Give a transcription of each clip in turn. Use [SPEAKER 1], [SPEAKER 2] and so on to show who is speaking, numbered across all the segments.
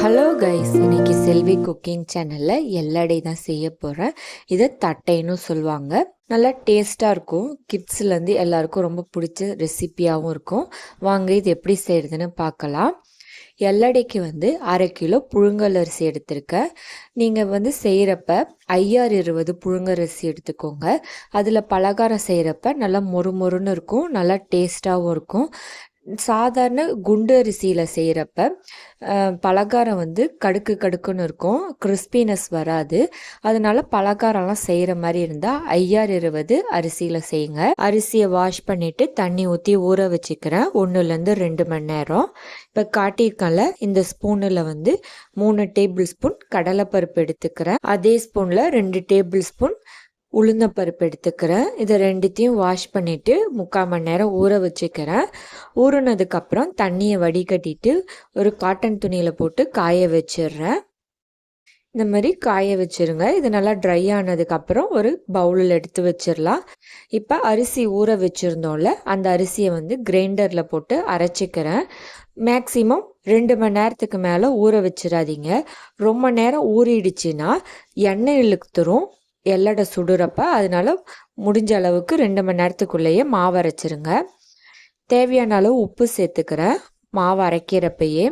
[SPEAKER 1] Hello guys, இன்னைக்கு செல்வி cooking சேனலில் எல்லடை தான் செய்ய போகிறேன். இதை தட்டைன்னு சொல்லுவாங்க. நல்லா டேஸ்ட்டாக இருக்கும். கிட்ஸ்லேருந்து எல்லாருக்கும் ரொம்ப பிடிச்ச ரெசிப்பியாகவும் இருக்கும். வாங்க இது எப்படி செய்கிறதுன்னு பார்க்கலாம். எல்லடைக்கு 1/2 கிலோ புழுங்கல் அரிசி எடுத்திருக்கேன். நீங்கள் செய்கிறப்ப 50-20 புழுங்கரிசி எடுத்துக்கோங்க. அதில் பலகாரம் செய்கிறப்ப நல்லா மொறுமொறுன்னு இருக்கும், நல்லா டேஸ்ட்டாகவும் இருக்கும். சாதாரண குண்டு அரிசியில் செய்கிறப்ப பலகாரம் கடுக்கு கடுக்குன்னு இருக்கும், கிறிஸ்பினஸ் வராது. அதனால பலகாரம்லாம் செய்கிற மாதிரி இருந்தால் 50-20 அரிசியில் செய்யுங்க. அரிசியை வாஷ் பண்ணிவிட்டு தண்ணி ஊற்றி ஊற வச்சுக்கிறேன் 1-2 மணி நேரம். இப்போ காட்டியிருக்கல இந்த ஸ்பூனில் 3 டேபிள் ஸ்பூன் கடலைப்பருப்பு எடுத்துக்கிறேன். அதே ஸ்பூனில் 2 டேபிள் ஸ்பூன் உளுந்தப்பருப்பு எடுத்துக்கிறேன். இதை ரெண்டுத்தையும் வாஷ் பண்ணிவிட்டு 3/4 மணி நேரம் ஊற வச்சுக்கிறேன். ஊறினதுக்கப்புறம் தண்ணியை வடிகட்டிட்டு ஒரு காட்டன் துணியில் போட்டு காய வச்சிடுறேன். இந்த மாதிரி காய வச்சுருங்க. இது நல்லா ட்ரை ஆனதுக்கப்புறம் ஒரு பவுலில் எடுத்து வச்சிடலாம். இப்போ அரிசி ஊற வச்சுருந்தோம்ல, அந்த அரிசியை கிரைண்டரில் போட்டு அரைச்சிக்கிறேன். மேக்ஸிமம் 2 மணி நேரத்துக்கு மேலே ஊற வச்சிடாதீங்க. ரொம்ப நேரம் ஊறிடுச்சுன்னா எண்ணெய் இழுத்துரும் எல்லடை சுடுறப்ப. அதனால முடிஞ்ச அளவுக்கு 2 மணி நேரத்துக்குள்ளேயே மாவு அரைச்சிருங்க. தேவையான அளவு உப்பு சேர்த்துக்கிறேன் மாவு அரைக்கிறப்பயே.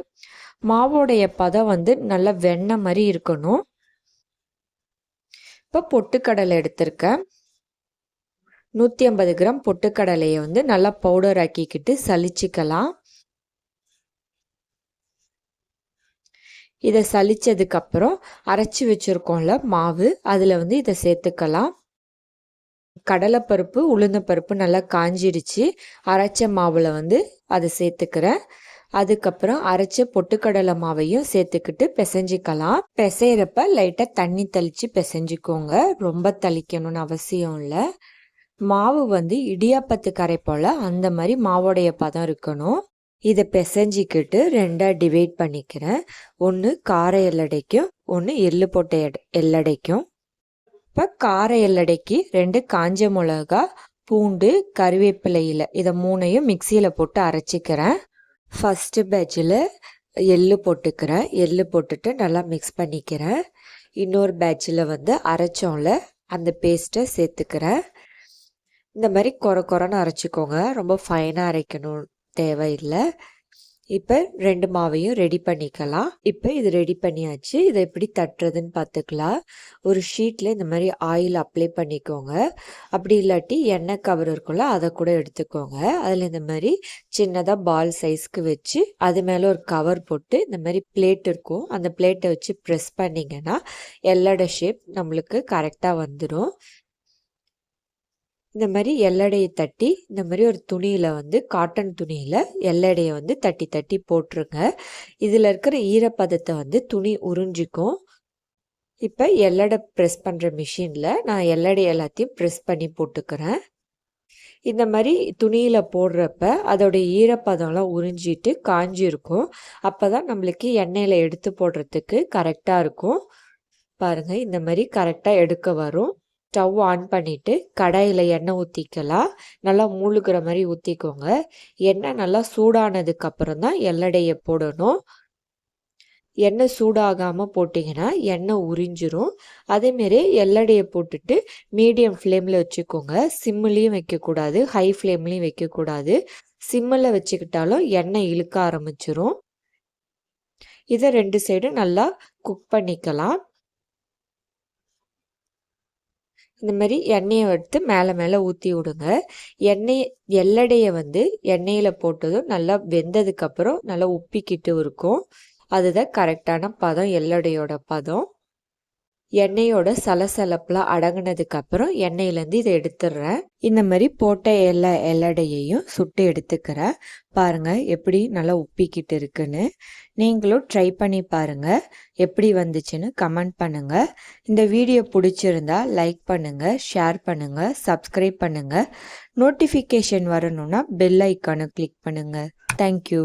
[SPEAKER 1] மாவோடைய பதம் நல்லா வெண்ணெய் மாதிரி இருக்கணும். இப்போ பொட்டுக்கடலை எடுத்திருக்கேன். 150 கிராம் பொட்டுக்கடலையை நல்லா பவுடர் ஆக்கிக்கிட்டு சலிச்சுக்கலாம். இதை சலிச்சதுக்கப்புறம் அரைச்சி வச்சுருக்கோம்ல மாவு, அதில் இதை சேர்த்துக்கலாம். கடலைப்பருப்பு உளுந்தப்பருப்பு நல்லா காஞ்சிடுச்சு. அரைச்ச மாவில் அதை சேர்த்துக்கிறேன். அதுக்கப்புறம் அரைச்ச பொட்டுக்கடலை மாவையும் சேர்த்துக்கிட்டு பிசைஞ்சிக்கலாம். பிசைகிறப்ப லைட்டாக தண்ணி தெளித்து பிசைஞ்சிக்கோங்க, ரொம்ப தெளிக்கணும்னு அவசியம் இல்லை. மாவு இடியாப்பத்துக்கு அரை போல் அந்த மாதிரி மாவோடைய பதம் இருக்கணும். இதை பிசைஞ்சிக்கிட்டு 2ஆக டிவைட் பண்ணிக்கிறேன். ஒன்று கார எல்லடைக்கும், ஒன்று எள்ளு போட்ட எல்லடைக்கும். இப்போ கார எல்லடைக்கு 2 காஞ்ச மிளகா, பூண்டு, கருவேப்பிலையில் இதை 3ஐயும் மிக்சியில் போட்டு அரைச்சிக்கிறேன். ஃபஸ்ட்டு பேட்சில் எள்ளு போட்டுக்கிறேன். எள்ளு போட்டுட்டு நல்லா மிக்ஸ் பண்ணிக்கிறேன். இன்னொரு பேட்சில் அரைச்சோம்ல அந்த பேஸ்ட்டை சேர்த்துக்கிறேன். இந்த மாதிரி கொரன்னு அரைச்சிக்கோங்க, ரொம்ப ஃபைனாக அரைக்கணும் தேவையில்லை. இப்போ 2 மாவையும் ரெடி பண்ணிக்கலாம். இப்போ இது ரெடி பண்ணியாச்சு. இதை எப்படி தட்டுறதுன்னு பார்த்துக்கலாம். ஒரு ஷீட்டில் இந்த மாதிரி ஆயில் அப்ளை பண்ணிக்கோங்க. அப்படி இல்லாட்டி எண்ணெய் கவர் இருக்கும்ல, அதை கூட எடுத்துக்கோங்க. அதில் இந்த மாதிரி சின்னதாக பால் சைஸ்க்கு வச்சு அது மேலே ஒரு கவர் போட்டு இந்த மாதிரி பிளேட் இருக்கும், அந்த பிளேட்டை வச்சு ப்ரெஸ் பண்ணிங்கன்னா எல்லோட ஷேப் நம்மளுக்கு கரெக்டாக வந்துடும். இந்த மாதிரி எல்லடையை தட்டி இந்த மாதிரி ஒரு துணியில் காட்டன் துணியில் எல்லடையை தட்டி தட்டி போட்டுருங்க. இதில் இருக்கிற ஈரப்பதத்தை துணி உறிஞ்சிக்கும். இப்போ எல்லடை ப்ரெஸ் பண்ணுற மிஷினில் நான் எல்லடை எல்லாத்தையும் ப்ரெஸ் பண்ணி போட்டுக்கிறேன். இந்த மாதிரி துணியில் போடுறப்ப அதோடைய ஈரப்பதம்லாம் உறிஞ்சிட்டு காஞ்சிருக்கும். அப்போ தான் நம்மளுக்கு எண்ணெயில் எடுத்து போடுறதுக்கு கரெக்டாக இருக்கும். பாருங்கள், இந்த மாதிரி கரெக்டாக எடுக்க வரும். ஸ்டவ் ஆன் பண்ணிவிட்டு கடாயில் எண்ணெய் ஊற்றிக்கலாம். நல்லா மூழ்கிற மாதிரி ஊற்றிக்கோங்க. எண்ணெய் நல்லா சூடானதுக்கப்புறம் தான் எல்லடையை போடணும். எண்ணெய் சூடாகாமல் போட்டிங்கன்னா எண்ணெய் உறிஞ்சிரும். அதேமாரி எல்லடையை போட்டுட்டு மீடியம் ஃப்ளேமில் வச்சுக்கோங்க. சிம்மிலையும் வைக்கக்கூடாது, ஹை ஃப்ளேம்லேயும் வைக்கக்கூடாது. சிம்மில் வச்சுக்கிட்டாலும் எண்ணெய் இழுக்க ஆரம்பிச்சிரும். இதை 2 சைடும் நல்லா குக் பண்ணிக்கலாம். இந்த மாதிரி எண்ணெயை எடுத்து மேலே மேலே ஊற்றி விடுங்க. எல்லடையை எண்ணெயில் போட்டதும் நல்லா வெந்ததுக்கப்புறம் நல்லா உப்பிக்கிட்டு இருக்கும். அதுதான் கரெக்டான பதம், எல்லடையோட பதம். எண்ணெயோட சலசலப்பெலாம் அடங்கினதுக்கப்புறம் எண்ணெயிலேருந்து இதை எடுத்துடுறேன். இந்த மாதிரி போட்ட எல்லடையையும் சுட்டு எடுத்துக்கிறேன். பாருங்கள் எப்படி நல்லா உப்பிக்கிட்டு இருக்குன்னு. நீங்களும் ட்ரை பண்ணி பாருங்கள், எப்படி வந்துச்சுன்னு கமெண்ட் பண்ணுங்கள். இந்த வீடியோ பிடிச்சிருந்தா லைக் பண்ணுங்கள், ஷேர் பண்ணுங்கள், சப்ஸ்கிரைப் பண்ணுங்கள். நோட்டிஃபிகேஷன் வரணும்னா பெல் ஐக்கானை கிளிக் பண்ணுங்கள். தேங்க்யூ.